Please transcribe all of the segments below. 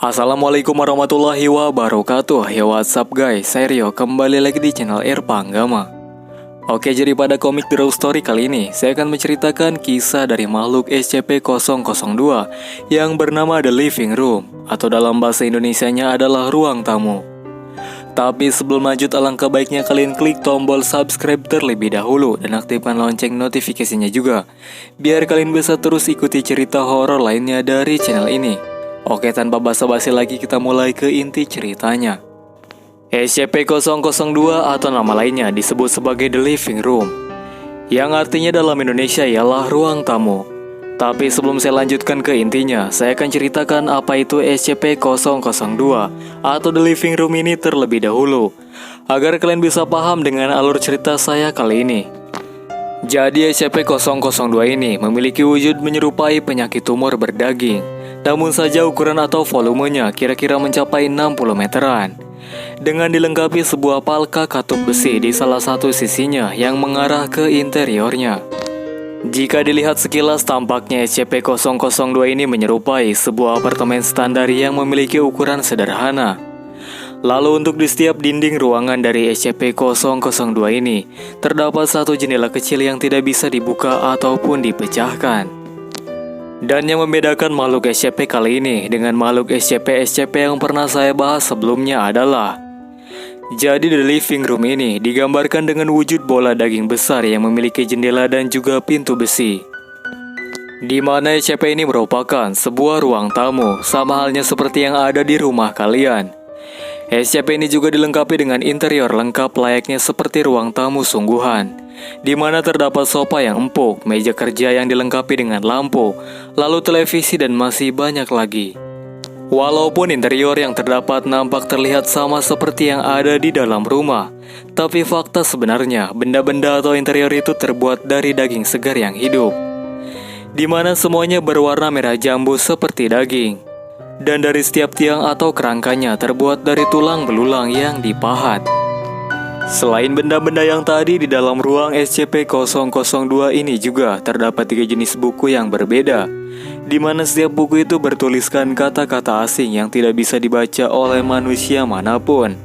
Assalamualaikum warahmatullahi wabarakatuh. Ya what's up guys, saya Rio, kembali lagi di channel Irfan Gama. Oke, jadi pada komik The Raw Story kali ini saya akan menceritakan kisah dari makhluk SCP-002 yang bernama The Living Room, atau dalam bahasa Indonesianya adalah ruang tamu. Tapi sebelum lanjut, alangkah baiknya kalian klik tombol subscribe terlebih dahulu dan aktifkan lonceng notifikasinya juga, biar kalian bisa terus ikuti cerita horor lainnya dari channel ini. Oke, tanpa basa-basi lagi kita mulai ke inti ceritanya. SCP-002 atau nama lainnya disebut sebagai The Living Room, yang artinya dalam Indonesia ialah ruang tamu. Tapi sebelum saya lanjutkan ke intinya, saya akan ceritakan apa itu SCP-002 atau The Living Room ini terlebih dahulu, agar kalian bisa paham dengan alur cerita saya kali ini. Jadi SCP-002 ini memiliki wujud menyerupai penyakit tumor berdaging, namun saja ukuran atau volumenya kira-kira mencapai 60 meteran, dengan dilengkapi sebuah palka katup besi di salah satu sisinya yang mengarah ke interiornya. Jika dilihat sekilas, tampaknya SCP-002 ini menyerupai sebuah apartemen standar yang memiliki ukuran sederhana. Lalu untuk di setiap dinding ruangan dari SCP-002 ini, terdapat satu jendela kecil yang tidak bisa dibuka ataupun dipecahkan. Dan yang membedakan makhluk SCP kali ini dengan makhluk SCP-SCP yang pernah saya bahas sebelumnya adalah, jadi The Living Room ini digambarkan dengan wujud bola daging besar yang memiliki jendela dan juga pintu besi, di mana SCP ini merupakan sebuah ruang tamu, sama halnya seperti yang ada di rumah kalian. SCP ini juga dilengkapi dengan interior lengkap layaknya seperti ruang tamu sungguhan, di mana terdapat sofa yang empuk, meja kerja yang dilengkapi dengan lampu, lalu televisi dan masih banyak lagi. Walaupun interior yang terdapat nampak terlihat sama seperti yang ada di dalam rumah, tapi fakta sebenarnya benda-benda atau interior itu terbuat dari daging segar yang hidup, di mana semuanya berwarna merah jambu seperti daging, dan dari setiap tiang atau kerangkanya terbuat dari tulang belulang yang dipahat. Selain benda-benda yang tadi, di dalam ruang SCP-002 ini juga terdapat 3 jenis buku yang berbeda, di mana setiap buku itu bertuliskan kata-kata asing yang tidak bisa dibaca oleh manusia manapun.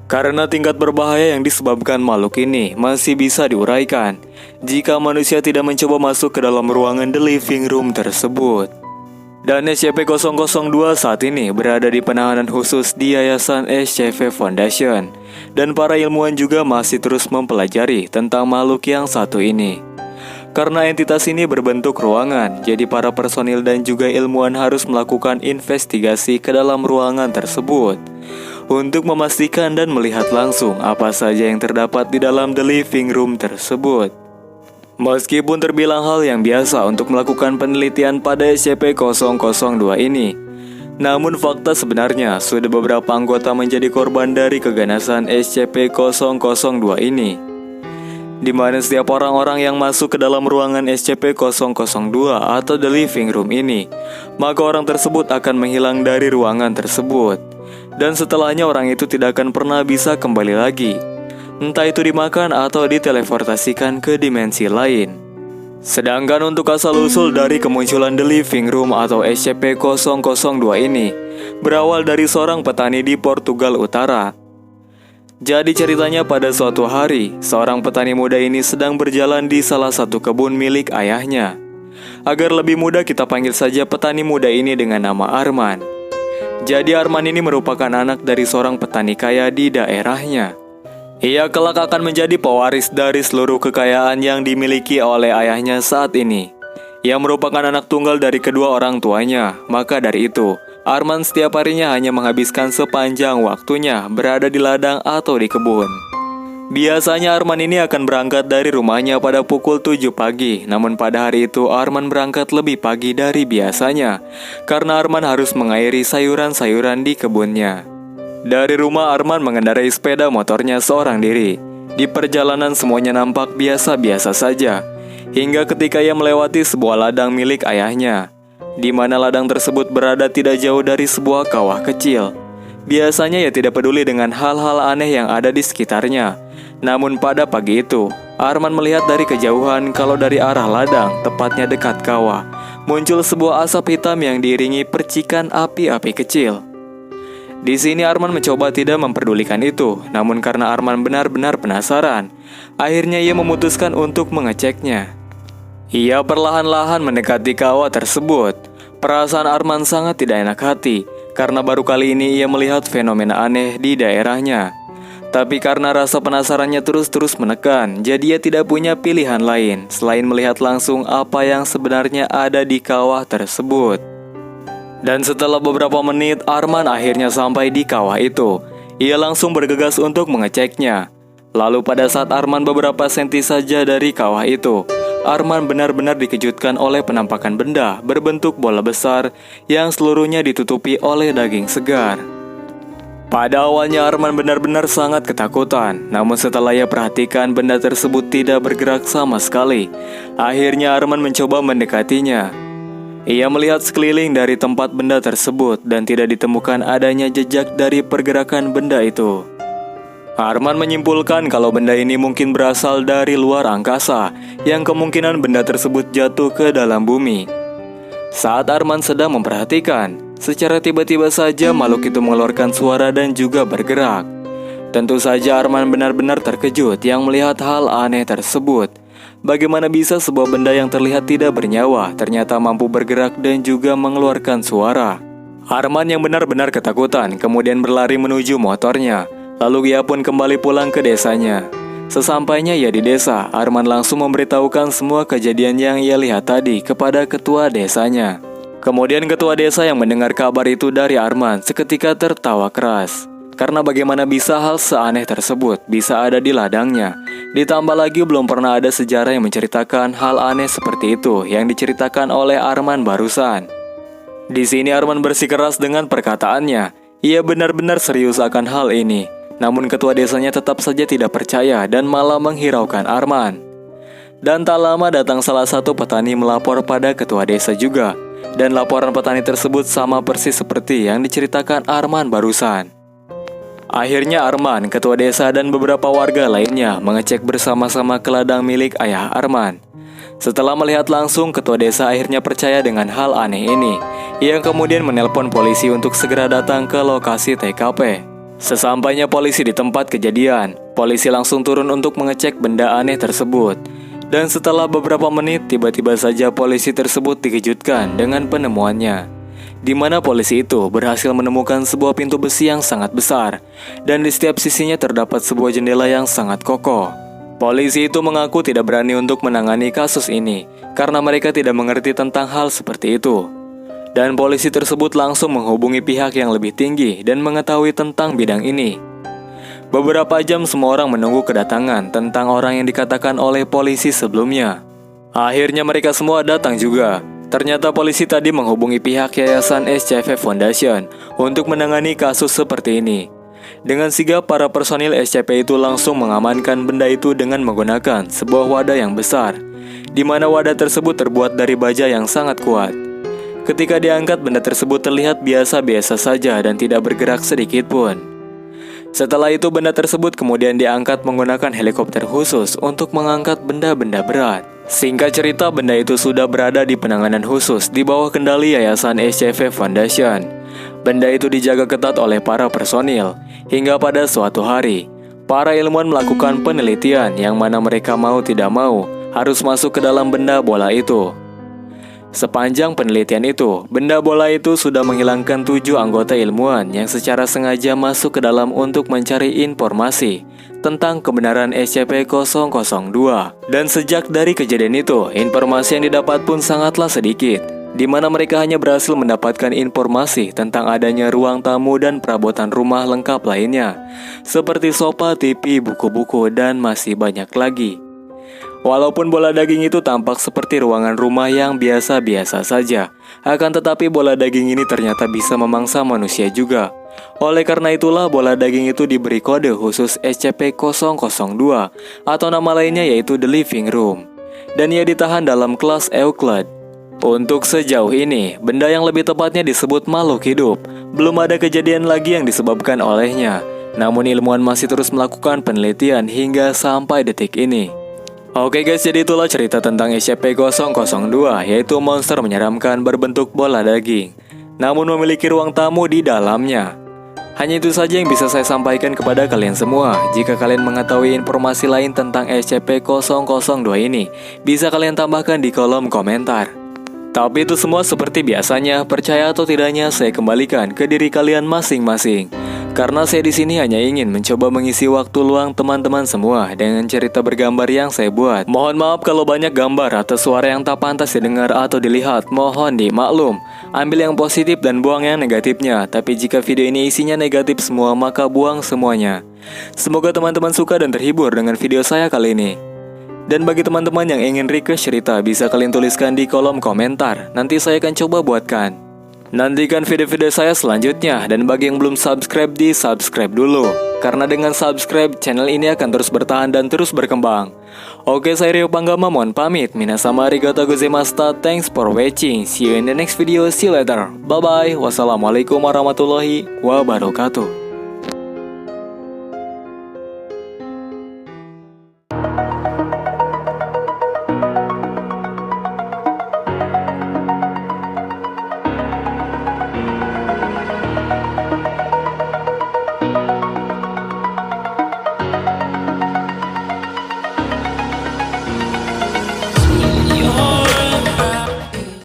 Karena tingkat berbahaya yang disebabkan makhluk ini masih bisa diuraikan jika manusia tidak mencoba masuk ke dalam ruangan The Living Room tersebut. Dan SCP-002 saat ini berada di penahanan khusus di Yayasan SCP Foundation, dan para ilmuwan juga masih terus mempelajari tentang makhluk yang satu ini. Karena entitas ini berbentuk ruangan, jadi para personil dan juga ilmuwan harus melakukan investigasi ke dalam ruangan tersebut untuk memastikan dan melihat langsung apa saja yang terdapat di dalam The Living Room tersebut. Meskipun terbilang hal yang biasa untuk melakukan penelitian pada SCP-002 ini, namun fakta sebenarnya sudah beberapa anggota menjadi korban dari keganasan SCP-002 ini, di mana setiap orang-orang yang masuk ke dalam ruangan SCP-002 atau The Living Room ini, maka orang tersebut akan menghilang dari ruangan tersebut, dan setelahnya orang itu tidak akan pernah bisa kembali lagi, entah itu dimakan atau diteleportasikan ke dimensi lain. Sedangkan untuk asal-usul dari kemunculan The Living Room atau SCP-002 ini berawal dari seorang petani di Portugal Utara. Jadi ceritanya, pada suatu hari, seorang petani muda ini sedang berjalan di salah satu kebun milik ayahnya. Agar lebih mudah kita panggil saja petani muda ini dengan nama Arman. Jadi Arman ini merupakan anak dari seorang petani kaya di daerahnya. Ia kelak akan menjadi pewaris dari seluruh kekayaan yang dimiliki oleh ayahnya saat ini. Ia merupakan anak tunggal dari kedua orang tuanya, maka dari itu Arman setiap harinya hanya menghabiskan sepanjang waktunya berada di ladang atau di kebun. Biasanya Arman ini akan berangkat dari rumahnya pada pukul 7 pagi, namun pada hari itu Arman berangkat lebih pagi dari biasanya, karena Arman harus mengairi sayuran-sayuran di kebunnya. Dari rumah, Arman mengendarai sepeda motornya seorang diri. Di perjalanan semuanya nampak biasa-biasa saja, hingga ketika ia melewati sebuah ladang milik ayahnya, di mana ladang tersebut berada tidak jauh dari sebuah kawah kecil. Biasanya ia tidak peduli dengan hal-hal aneh yang ada di sekitarnya. Namun pada pagi itu, Arman melihat dari kejauhan kalau dari arah ladang, tepatnya dekat kawah, muncul sebuah asap hitam yang diiringi percikan api-api kecil. Di sini Arman mencoba tidak memperdulikan itu, namun karena Arman benar-benar penasaran, akhirnya ia memutuskan untuk mengeceknya. Ia perlahan-lahan mendekati kawah tersebut. Perasaan Arman sangat tidak enak hati, karena baru kali ini ia melihat fenomena aneh di daerahnya. Tapi karena rasa penasarannya terus-terus menekan, jadi ia tidak punya pilihan lain selain melihat langsung apa yang sebenarnya ada di kawah tersebut. Dan setelah beberapa menit, Arman akhirnya sampai di kawah itu. Ia langsung bergegas untuk mengeceknya. Lalu pada saat Arman beberapa senti saja dari kawah itu, Arman benar-benar dikejutkan oleh penampakan benda berbentuk bola besar yang seluruhnya ditutupi oleh daging segar. Pada awalnya Arman benar-benar sangat ketakutan, namun setelah ia perhatikan benda tersebut tidak bergerak sama sekali. Akhirnya Arman mencoba mendekatinya. Ia melihat sekeliling dari tempat benda tersebut dan tidak ditemukan adanya jejak dari pergerakan benda itu. Arman menyimpulkan kalau benda ini mungkin berasal dari luar angkasa, yang kemungkinan benda tersebut jatuh ke dalam bumi. Saat Arman sedang memperhatikan, secara tiba-tiba saja makhluk itu mengeluarkan suara dan juga bergerak. Tentu saja Arman benar-benar terkejut yang melihat hal aneh tersebut. Bagaimana bisa sebuah benda yang terlihat tidak bernyawa ternyata mampu bergerak dan juga mengeluarkan suara? Arman yang benar-benar ketakutan kemudian berlari menuju motornya. Lalu ia pun kembali pulang ke desanya. Sesampainya ia di desa, Arman langsung memberitahukan semua kejadian yang ia lihat tadi kepada ketua desanya. Kemudian ketua desa yang mendengar kabar itu dari Arman seketika tertawa keras. Karena bagaimana bisa hal seaneh tersebut bisa ada di ladangnya. Ditambah lagi belum pernah ada sejarah yang menceritakan hal aneh seperti itu yang diceritakan oleh Arman barusan. Di sini Arman bersikeras dengan perkataannya. Ia benar-benar serius akan hal ini. Namun ketua desanya tetap saja tidak percaya dan malah menghiraukan Arman. Dan tak lama datang salah satu petani melapor pada ketua desa juga. Dan laporan petani tersebut sama persis seperti yang diceritakan Arman barusan. Akhirnya Arman, ketua desa dan beberapa warga lainnya mengecek bersama-sama ke ladang milik ayah Arman. Setelah melihat langsung, ketua desa akhirnya percaya dengan hal aneh ini. Ia kemudian menelpon polisi untuk segera datang ke lokasi TKP. Sesampainya polisi di tempat kejadian, polisi langsung turun untuk mengecek benda aneh tersebut. Dan setelah beberapa menit, tiba-tiba saja polisi tersebut dikejutkan dengan penemuannya. Di mana polisi itu berhasil menemukan sebuah pintu besi yang sangat besar, dan di setiap sisinya terdapat sebuah jendela yang sangat kokoh. Polisi itu mengaku tidak berani untuk menangani kasus ini, karena mereka tidak mengerti tentang hal seperti itu. Dan polisi tersebut langsung menghubungi pihak yang lebih tinggi dan mengetahui tentang bidang ini. Beberapa jam semua orang menunggu kedatangan tentang orang yang dikatakan oleh polisi sebelumnya. Akhirnya mereka semua datang juga. Ternyata polisi tadi menghubungi pihak Yayasan SCP Foundation untuk menangani kasus seperti ini. Dengan sigap para personil SCP itu langsung mengamankan benda itu dengan menggunakan sebuah wadah yang besar, di mana wadah tersebut terbuat dari baja yang sangat kuat. Ketika diangkat, benda tersebut terlihat biasa-biasa saja dan tidak bergerak sedikit pun. Setelah itu benda tersebut kemudian diangkat menggunakan helikopter khusus untuk mengangkat benda-benda berat. Singkat cerita, benda itu sudah berada di penanganan khusus di bawah kendali Yayasan SCP Foundation. Benda itu dijaga ketat oleh para personil, hingga pada suatu hari, para ilmuwan melakukan penelitian yang mana mereka mau tidak mau harus masuk ke dalam benda bola itu. Sepanjang penelitian itu, benda bola itu sudah menghilangkan 7 anggota ilmuwan yang secara sengaja masuk ke dalam untuk mencari informasi tentang kebenaran SCP-002. Dan sejak dari kejadian itu, informasi yang didapat pun sangatlah sedikit, di mana mereka hanya berhasil mendapatkan informasi tentang adanya ruang tamu dan perabotan rumah lengkap lainnya, seperti sofa, TV, buku-buku, dan masih banyak lagi. Walaupun bola daging itu tampak seperti ruangan rumah yang biasa-biasa saja, akan tetapi bola daging ini ternyata bisa memangsa manusia juga. Oleh karena itulah bola daging itu diberi kode khusus SCP-002 atau nama lainnya yaitu The Living Room. Dan ia ditahan dalam kelas Euclid. Untuk sejauh ini, benda yang lebih tepatnya disebut makhluk hidup. Belum ada kejadian lagi yang disebabkan olehnya. Namun ilmuwan masih terus melakukan penelitian hingga sampai detik ini. Oke guys, jadi itulah cerita tentang SCP-002, yaitu monster menyeramkan berbentuk bola daging, namun memiliki ruang tamu di dalamnya. Hanya itu saja yang bisa saya sampaikan kepada kalian semua. Jika kalian mengetahui informasi lain tentang SCP-002 ini, bisa kalian tambahkan di kolom komentar. Tapi itu semua seperti biasanya, percaya atau tidaknya saya kembalikan ke diri kalian masing-masing. Karena saya di sini hanya ingin mencoba mengisi waktu luang teman-teman semua dengan cerita bergambar yang saya buat. Mohon maaf kalau banyak gambar atau suara yang tak pantas didengar atau dilihat, mohon dimaklum. Ambil yang positif dan buang yang negatifnya. Tapi jika video ini isinya negatif semua, maka buang semuanya. Semoga teman-teman suka dan terhibur dengan video saya kali ini. Dan bagi teman-teman yang ingin request cerita, bisa kalian tuliskan di kolom komentar. Nanti saya akan coba buatkan. Nantikan video-video saya selanjutnya. Dan bagi yang belum subscribe, di subscribe dulu. Karena dengan subscribe, channel ini akan terus bertahan dan terus berkembang. Oke, saya Rio Panggama, mohon pamit. Minasama arigatou gozaimashita. Thanks for watching. See you in the next video. See you later. Bye-bye. Wassalamualaikum warahmatullahi wabarakatuh.